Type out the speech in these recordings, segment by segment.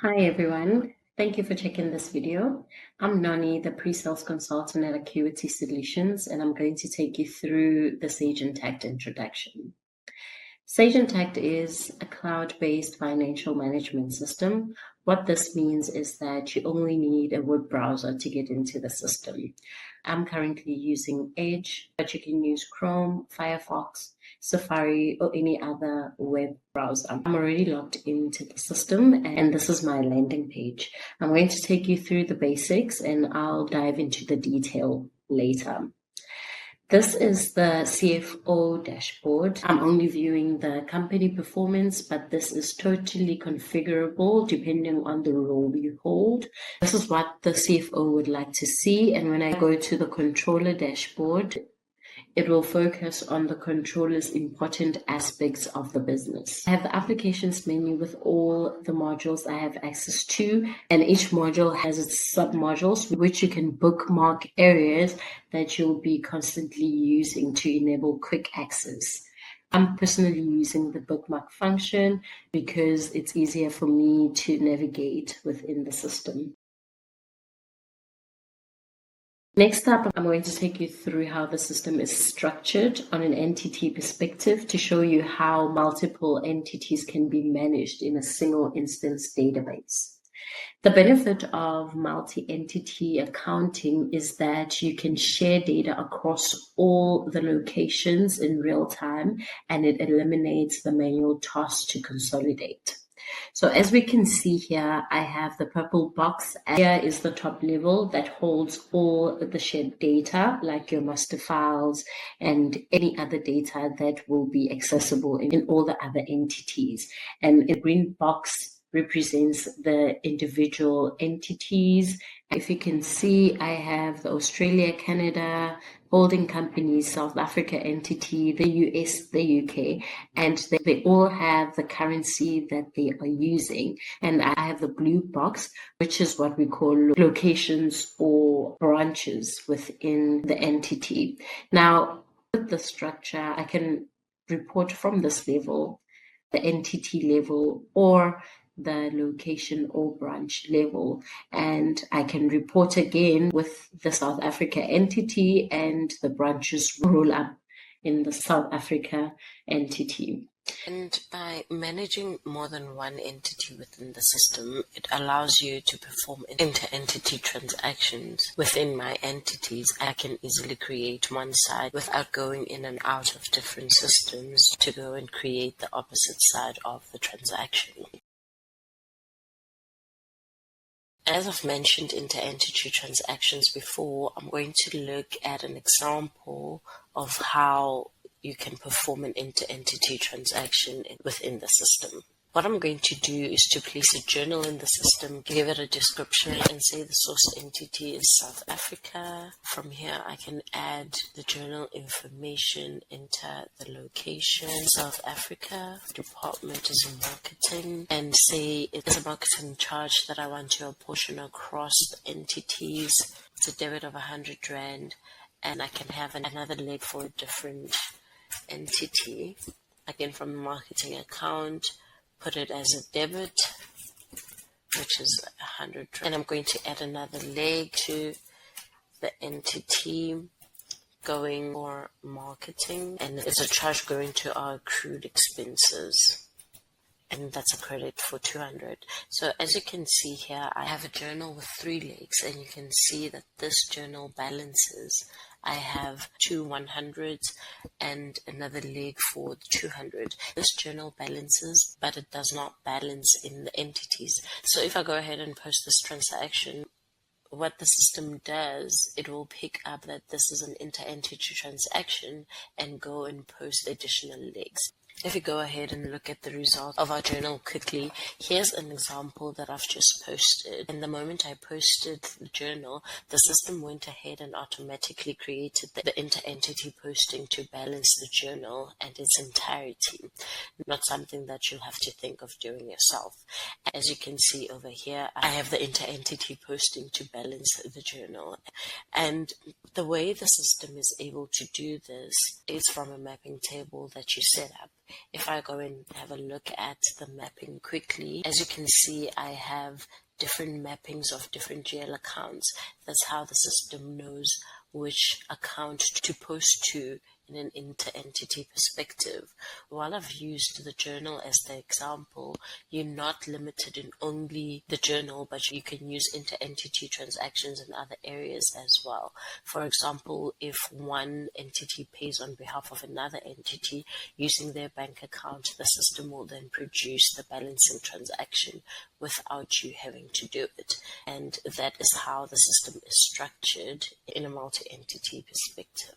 Hi everyone, thank you for checking this video. I'm Nani, the pre-sales consultant at Acuity Solutions, and I'm going to take you through the Sage Intacct introduction. Sage Intacct is a cloud-based financial management system. What this means is that you only need a web browser to get into the system. I'm currently using Edge, but you can use Chrome, Firefox, Safari, or any other web browser. I'm already logged into the system, and this is my landing page. I'm going to take you through the basics, and I'll dive into the detail later. This is the CFO dashboard. I'm only viewing the company performance, but this is totally configurable depending on the role you hold. This is what the CFO would like to see. And when I go to the controller dashboard, it will focus on the controller's important aspects of the business. I have the applications menu with all the modules I have access to, and each module has its sub-modules, which you can bookmark areas that you'll be constantly using to enable quick access. I'm personally using the bookmark function because it's easier for me to navigate within the system. Next up, I'm going to take you through how the system is structured on an entity perspective to show you how multiple entities can be managed in a single instance database. The benefit of multi-entity accounting is that you can share data across all the locations in real time, and it eliminates the manual task to consolidate. So as we can see here, I have the purple box. Here is the top level that holds all the shared data, like your master files and any other data that will be accessible in all the other entities. And a green box represents the individual entities. If you can see, I have the Australia, Canada, holding companies, South Africa entity, the US, the UK, and they all have the currency that they are using. And I have the blue box, which is what we call locations or branches within the entity. Now, with the structure, I can report from this level, the entity level, or the location or branch level, and I can report again with the South Africa entity, and the branches roll up in the South Africa entity. And by managing more than one entity within the system, it allows you to perform inter-entity transactions. Within my entities, I can easily create one side without going in and out of different systems to go and create the opposite side of the transaction. As I've mentioned inter-entity transactions before, I'm going to look at an example of how you can perform an inter-entity transaction within the system. What I'm going to do is to place a journal in the system, give it a description, and say the source entity is South Africa. From here, I can add the journal information, enter the location, South Africa, department is marketing, and say it is a marketing charge that I want to apportion across the entities. It's a debit of 100 Rand, and I can have another leg for a different entity. Again, from the marketing account, put it as a debit, which is 100, and I'm going to add another leg to the entity going for marketing, and it's a charge going to our accrued expenses, and that's a credit for 200. So as you can see here, I have a journal with 3 legs, and you can see that this journal balances. I have 2 100s and another leg for the 200. This journal balances, but it does not balance in the entities. So if I go ahead and post this transaction, what the system does, it will pick up that this is an inter-entity transaction and go and post additional legs. If we go ahead and look at the result of our journal quickly, here's an example that I've just posted. And the moment I posted the journal, the system went ahead and automatically created the inter-entity posting to balance the journal and its entirety. Not something that you'll have to think of doing yourself. As you can see over here, I have the inter-entity posting to balance the journal. And the way the system is able to do this is from a mapping table that you set up. If I go and have a look at the mapping quickly, as you can see, I have different mappings of different GL accounts. That's how the system knows which account to post to in an inter-entity perspective. While I've used the journal as the example, you're not limited in only the journal, but you can use inter-entity transactions in other areas as well. For example, if one entity pays on behalf of another entity using their bank account, the system will then produce the balancing transaction without you having to do it. And that is how the system is structured in a multi-entity perspective.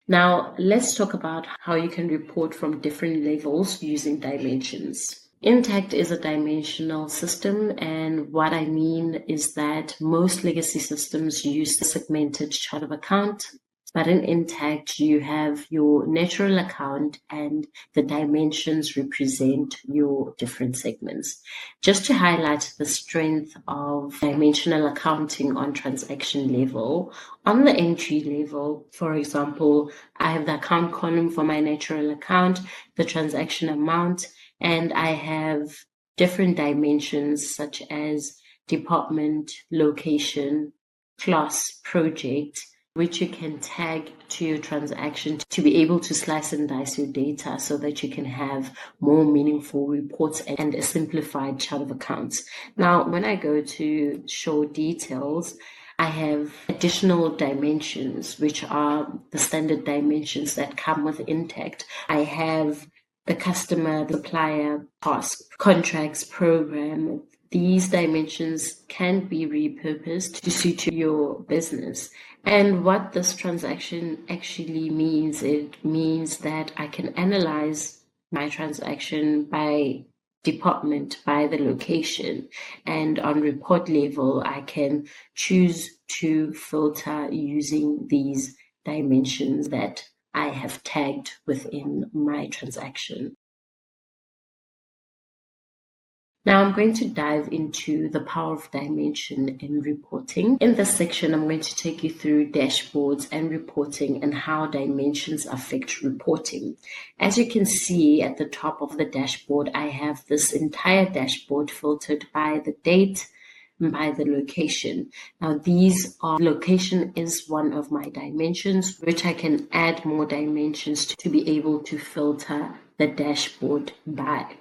Now, let's talk about how you can report from different levels using dimensions. Intacct is a dimensional system, and what I mean is that most legacy systems use the segmented chart of account, but in Intacct you have your natural account and the dimensions represent your different segments. Just to highlight the strength of dimensional accounting on transaction level, on the entry level, for example, I have the account column for my natural account, the transaction amount, and I have different dimensions such as department, location, class, project, which you can tag to your transaction to be able to slice and dice your data so that you can have more meaningful reports and a simplified chart of accounts. Now, when I go to show details, I have additional dimensions, which are the standard dimensions that come with Intacct. I have the customer, the supplier, task, contracts, program. These dimensions can be repurposed to suit your business. And what this transaction actually means, it means that I can analyze my transaction by department, by the location, and on report level, I can choose to filter using these dimensions that I have tagged within my transaction. Now I'm going to dive into the power of dimension in reporting. In this section, I'm going to take you through dashboards and reporting and how dimensions affect reporting. As you can see at the top of the dashboard, I have this entire dashboard filtered by the date, by the location. Now location is one of my dimensions, which I can add more dimensions to be able to filter the dashboard by.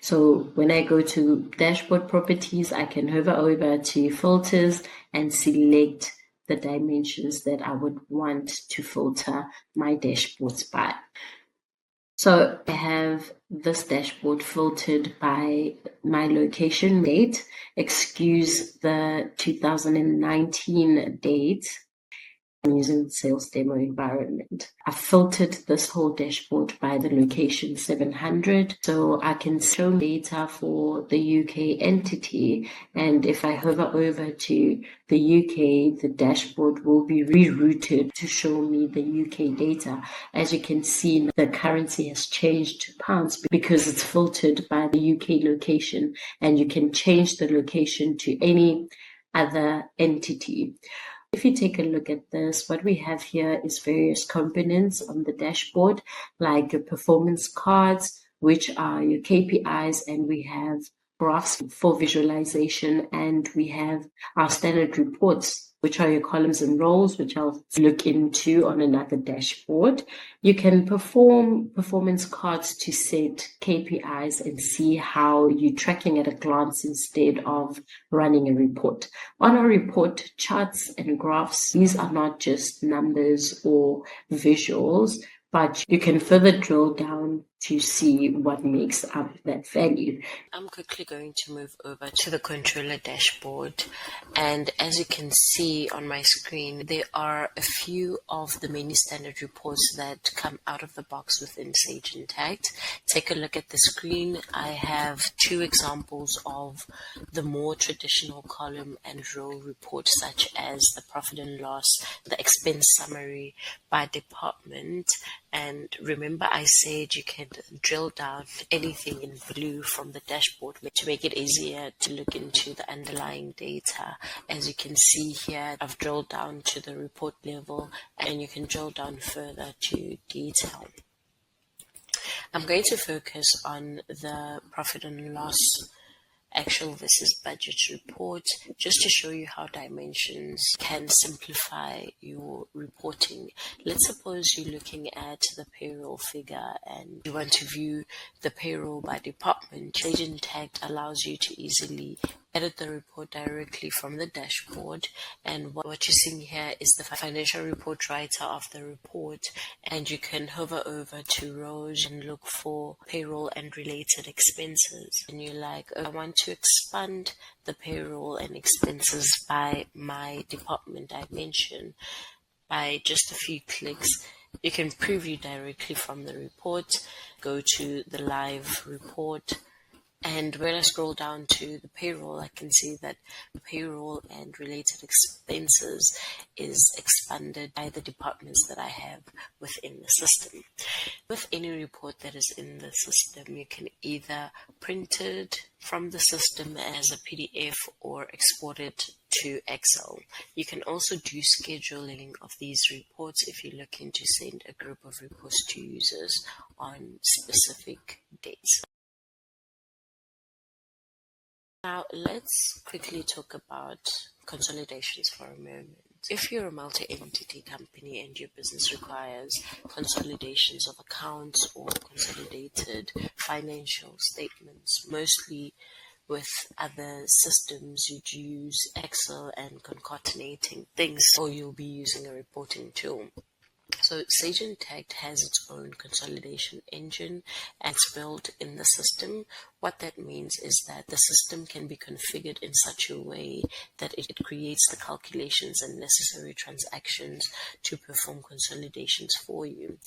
So when I go to dashboard properties, I can hover over to filters and select the dimensions that I would want to filter my dashboards by. So I have this dashboard filtered by my location date. Excuse the 2019 date. I'm using sales demo environment. I filtered this whole dashboard by the location 700, so I can show data for the UK entity. And if I hover over to the UK, the dashboard will be rerouted to show me the UK data. As you can see, the currency has changed to pounds because it's filtered by the UK location, and you can change the location to any other entity. If you take a look at this, what we have here is various components on the dashboard, like your performance cards, which are your KPIs, and we have graphs for visualization, and we have our standard reports, which are your columns and rows, which I'll look into on another dashboard. You can perform performance cards to set KPIs and see how you're tracking at a glance instead of running a report. On a report, charts and graphs, these are not just numbers or visuals, but you can further drill down to see what makes up that value. I'm quickly going to move over to the controller dashboard, and as you can see on my screen, there are a few of the many standard reports that come out of the box within Sage Intacct. Take a look at the screen. I have two examples of the more traditional column and row reports, such as the profit and loss, the expense summary by department. And remember, I said you can and drill down anything in blue from the dashboard to make it easier to look into the underlying data. As you can see here, I've drilled down to the report level, and you can drill down further to detail. I'm going to focus on the profit and loss actual versus budget report, just to show you how dimensions can simplify your reporting. Let's suppose you're looking at the payroll figure and you want to view the payroll by department. Sage Intacct allows you to easily edit the report directly from the dashboard, and what you're seeing here is the financial report writer of the report, and you can hover over to rows and look for payroll and related expenses, and you're like, oh, I want to expand the payroll and expenses by my department dimension. By just a few clicks, you can preview directly from the report, go to the live report, and when I scroll down to the payroll, I can see that payroll and related expenses is expanded by the departments that I have within the system. With any report that is in the system, you can either print it from the system as a PDF or export it to Excel. You can also do scheduling of these reports if you're looking to send a group of reports to users on specific dates. Now, let's quickly talk about consolidations for a moment. If you're a multi-entity company and your business requires consolidations of accounts or consolidated financial statements, mostly with other systems, you'd use Excel and concatenating things, or you'll be using a reporting tool. So Sage Intacct has its own consolidation engine, and it's built in the system. What that means is that the system can be configured in such a way that it creates the calculations and necessary transactions to perform consolidations for you.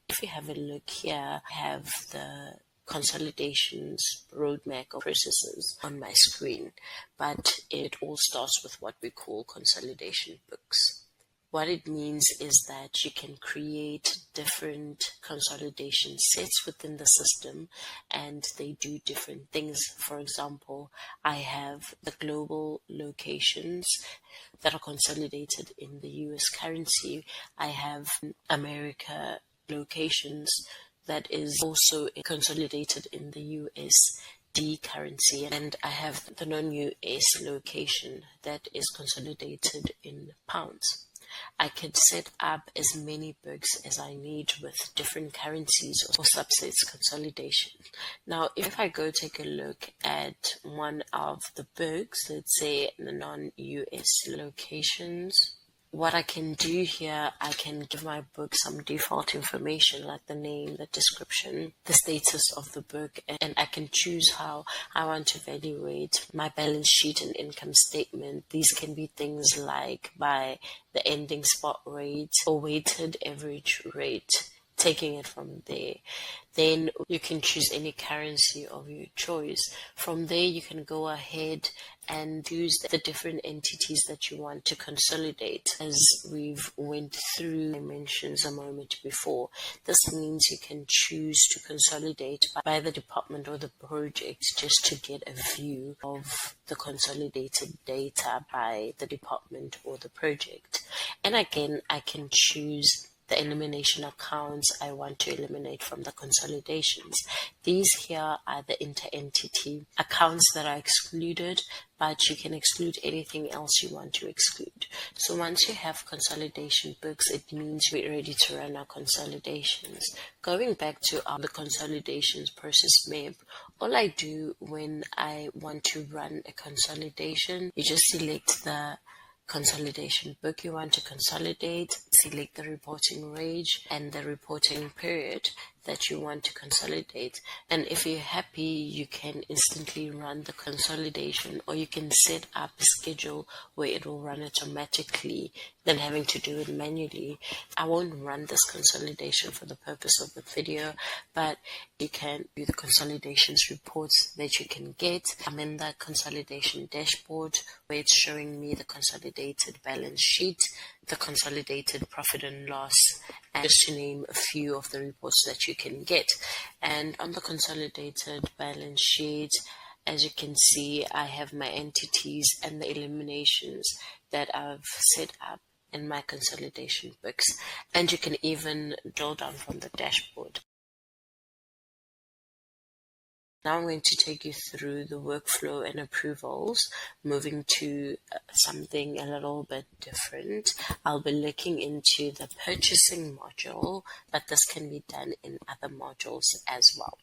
If you have a look here, I have the consolidations roadmap of processes on my screen, but it all starts with what we call consolidation books. What it means is that you can create different consolidation sets within the system, and they do different things. For example, I have the global locations that are consolidated in the US currency. I have America locations that is also consolidated in the USD currency, and I have the non-US location that is consolidated in pounds. I could set up as many books as I need with different currencies or subsets consolidation. Now, if I go take a look at one of the books, let's say the non-US locations, what I can do here, I can give my book some default information like the name, the description, the status of the book, and I can choose how I want to evaluate my balance sheet and income statement. These can be things like by the ending spot rate or weighted average rate, taking it from there. Then you can choose any currency of your choice. From there, you can go ahead and use the different entities that you want to consolidate. As we've went through dimensions a moment before, this means you can choose to consolidate by the department or the project just to get a view of the consolidated data by the department or the project. And again, I can choose the elimination accounts I want to eliminate from the consolidations. These here are the inter-entity accounts that are excluded, but you can exclude anything else you want to exclude. So once you have consolidation books, it means we're ready to run our consolidations. Going back to the consolidations process map, all I do when I want to run a consolidation, you just select the consolidation book you want to consolidate, select the reporting range and the reporting period that you want to consolidate. And if you're happy, you can instantly run the consolidation, or you can set up a schedule where it will run automatically than having to do it manually. I won't run this consolidation for the purpose of the video, but you can do the consolidations reports that you can get. I'm in the consolidation dashboard where it's showing me the consolidated balance sheet, the consolidated profit and loss, and just to name a few of the reports that you can get. And on the consolidated balance sheet, as you can see, I have my entities and the eliminations that I've set up in my consolidation books, and you can even drill down from the dashboard. Now I'm going to take you through the workflow and approvals, moving to something a little bit different. I'll be looking into the purchasing module, but this can be done in other modules as well.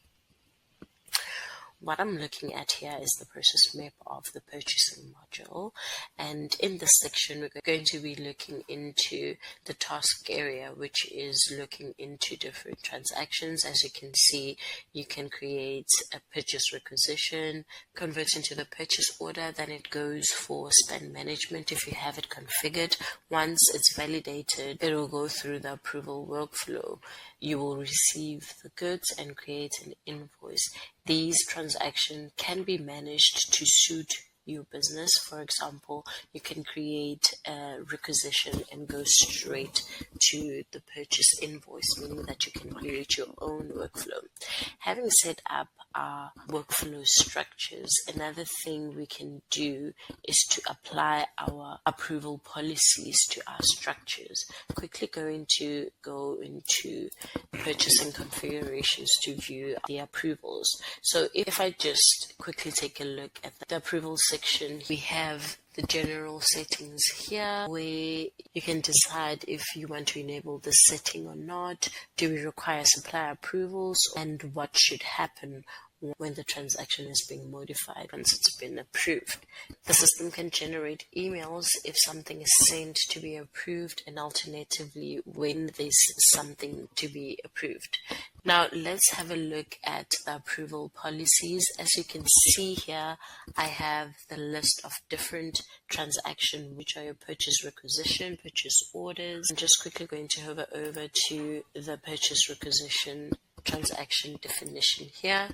What I'm looking at here is the process map of the purchasing module, and in this section we're going to be looking into the task area, which is looking into different transactions. As you can see, you can create a purchase requisition, convert into the purchase order, then it goes for spend management if you have it configured. Once it's validated, it will go through the approval workflow. You will receive the goods and create an invoice. These transactions can be managed to suit your business. For example, you can create a requisition and go straight to the purchase invoice, meaning that you can create your own workflow. Having set up our workflow structures, another thing we can do is to apply our approval policies to our structures. Quickly going to go into purchasing configurations to view the approvals. So if I just quickly take a look at the approval section, we have the general settings here, where you can decide if you want to enable the setting or not. Do we require supplier approvals, and what should happen when the transaction is being modified once it's been approved. The system can generate emails if something is sent to be approved, and alternatively when there's something to be approved. Now let's have a look at the approval policies. As you can see here, I have the list of different transactions, which are your purchase requisition, purchase orders. I'm just quickly going to hover over to the purchase requisition transaction definition here.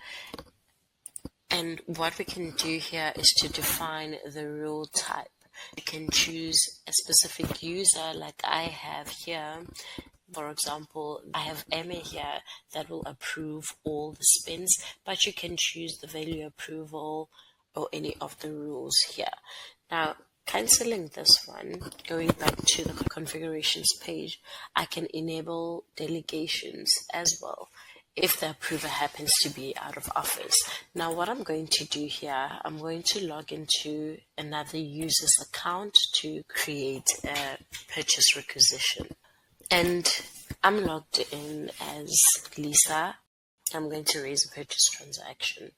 And what we can do here is to define the rule type. You can choose a specific user like I have here. For example, I have Emma here that will approve all the spends, but you can choose the value approval or any of the rules here. Now, cancelling this one, going back to the configurations page, I can enable delegations as well if the approver happens to be out of office. Now what I'm going to do here, I'm going to log into another user's account to create a purchase requisition. And I'm logged in as Lisa. I'm going to raise a purchase transaction.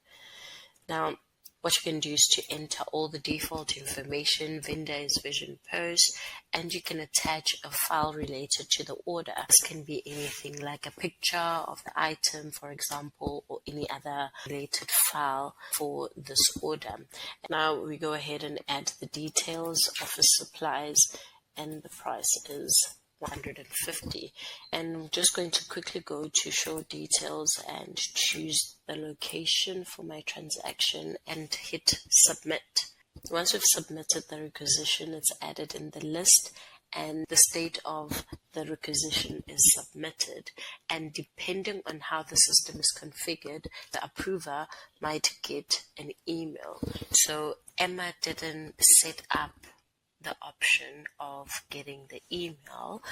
Now, what you can do is to enter all the default information. Vendor is Vision Post, and you can attach a file related to the order. This can be anything like a picture of the item, for example, or any other related file for this order. Now we go ahead and add the details, office supplies, and the price is 150, and I'm just going to quickly go to show details and choose the location for my transaction and hit submit. Once we've submitted the requisition, it's added in the list and the state of the requisition is submitted, and depending on how the system is configured, the approver might get an email. So Emma didn't set up the option of getting the email,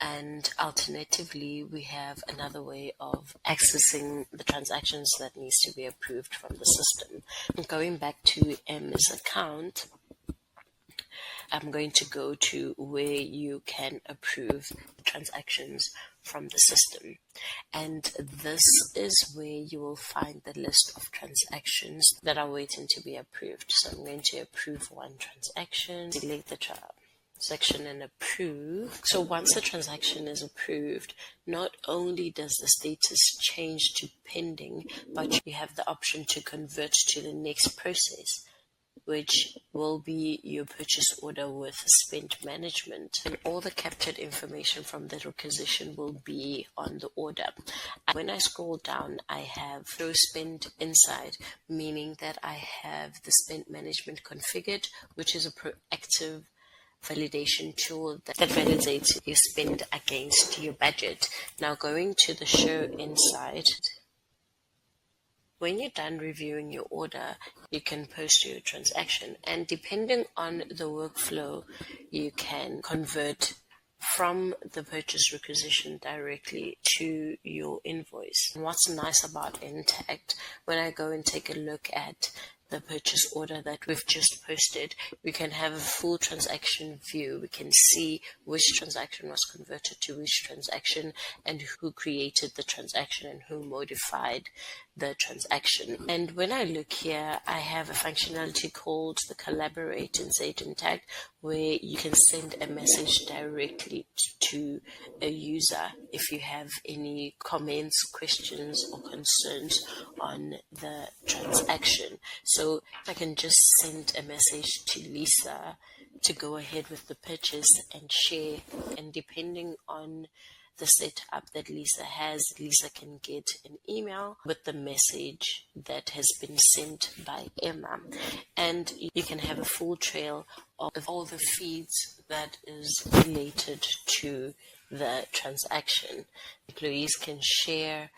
and alternatively we have another way of accessing the transactions that needs to be approved from the system. Going back to Emma's account, I'm going to go to where you can approve transactions from the system, and this is where you will find the list of transactions that are waiting to be approved. So I'm going to approve one transaction, select the transaction and approve. So once the transaction is approved, not only does the status change to pending, but you have the option to convert to the next process, which will be your purchase order with spend management. And all the captured information from the requisition will be on the order. When I scroll down, I have show spend inside, meaning that I have the spend management configured, which is a proactive validation tool that validates your spend against your budget. Now going to the show insight. When you're done reviewing your order, you can post your transaction, and depending on the workflow, you can convert from the purchase requisition directly to your invoice. And what's nice about Intacct, when I go and take a look at the purchase order that we've just posted, we can have a full transaction view. We can see which transaction was converted to which transaction and who created the transaction and who modified the transaction. And when I look here, I have a functionality called the Collaborate in Sage Intacct, where you can send a message directly to a user if you have any comments, questions, or concerns on the transaction. So I can just send a message to Lisa to go ahead with the purchase and share, and depending on the setup that Lisa has, Lisa can get an email with the message that has been sent by Emma, and you can have a full trail of all the feeds that is related to the transaction. Employees can share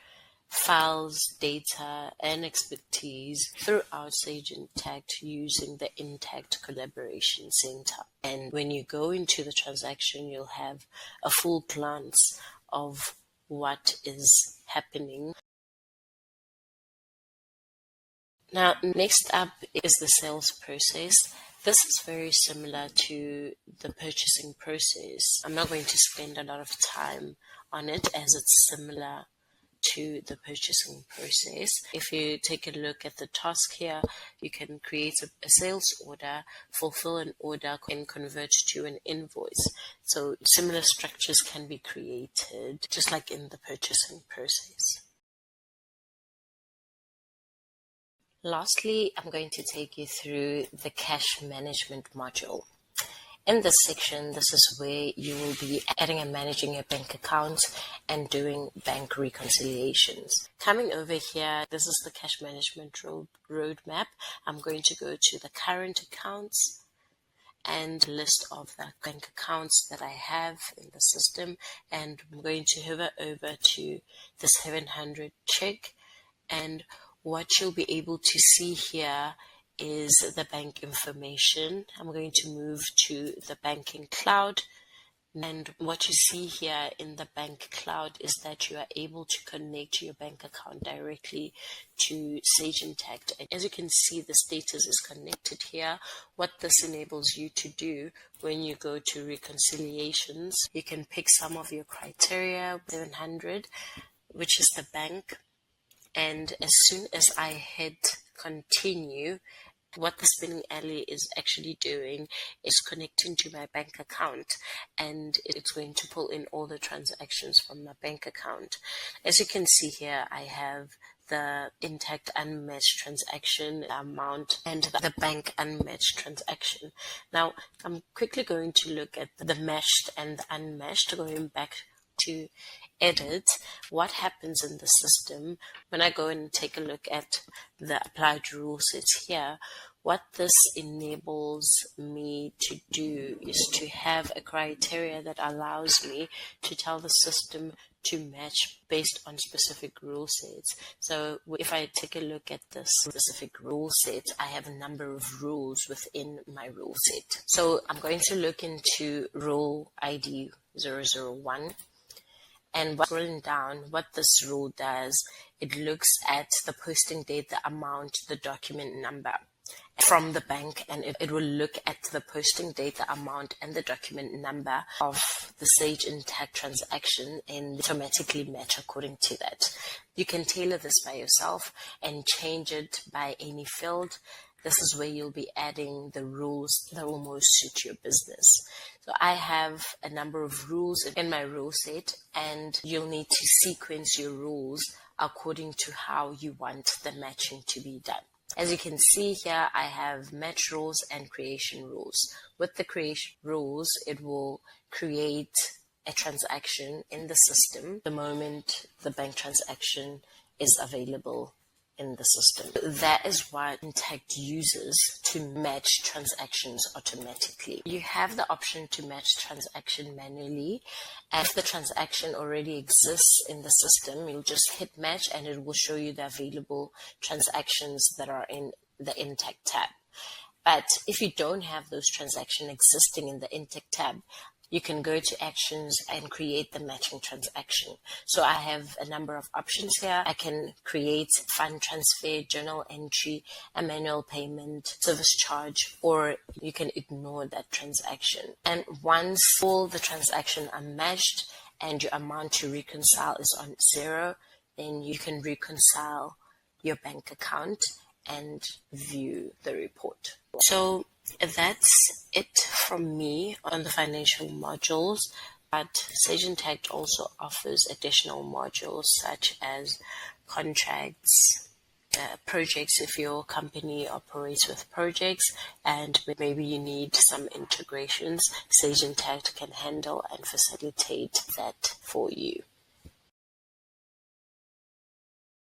files, data, and expertise throughout Sage Intacct using the Intacct Collaboration Center. And when you go into the transaction, you'll have a full glance of what is happening. Now, next up is the sales process. This is very similar to the purchasing process. I'm not going to spend a lot of time on it as it's similar to the purchasing process. If you take a look at the task here, you can create a sales order, fulfill an order, and convert to an invoice. So similar structures can be created just like in the purchasing process. Lastly, I'm going to take you through the cash management module. In this section, this is where you will be adding and managing your bank account and doing bank reconciliations. Coming over here, this is the cash management roadmap. I'm going to go to the current accounts and list of the bank accounts that I have in the system, and I'm going to hover over to the 700 check, and what you'll be able to see here is the bank information. I'm going to move to the banking cloud, and what you see here in the bank cloud is that you are able to connect your bank account directly to Sage Intacct. And as you can see, the status is connected here. What this enables you to do when you go to reconciliations, you can pick some of your criteria, 700, which is the bank, and as soon as I hit continue, what the spinning alley is actually doing is connecting to my bank account, and it's going to pull in all the transactions from my bank account. As you can see here, I have the Intacct unmatched transaction amount and the bank unmatched transaction. Now, I'm quickly going to look at the matched and the unmatched, going back to edit. What happens in the system when I go and take a look at the applied rule sets here. What this enables me to do is to have a criteria that allows me to tell the system to match based on specific rule sets. So if I take a look at this specific rule set, I have a number of rules within my rule set. So I'm going to look into rule ID 001. And scrolling down, what this rule does, it looks at the posting date, the amount, the document number from the bank, and it will look at the posting date, the amount, and the document number of the Sage Intacct transaction and automatically match according to that. You can tailor this by yourself and change it by any field. This is where you'll be adding the rules that will most suit your business. So I have a number of rules in my rule set, and you'll need to sequence your rules according to how you want the matching to be done. As you can see here, I have match rules and creation rules. With the creation rules, it will create a transaction in the system the moment the bank transaction is available in the system. That is what Intacct uses to match transactions automatically. You have the option to match transaction manually. And if the transaction already exists in the system, you'll just hit match and it will show you the available transactions that are in the Intacct tab. But if you don't have those transactions existing in the Intacct tab, you can go to actions and create the matching transaction. So I have a number of options here. I can create fund transfer, journal entry, a manual payment, service charge, or you can ignore that transaction. And once all the transactions are matched and your amount to reconcile is on 0, then you can reconcile your bank account and view the report. So that's it from me on the financial modules, but Sage Intacct also offers additional modules such as contracts, projects if your company operates with projects, and maybe you need some integrations. Sage Intacct can handle and facilitate that for you.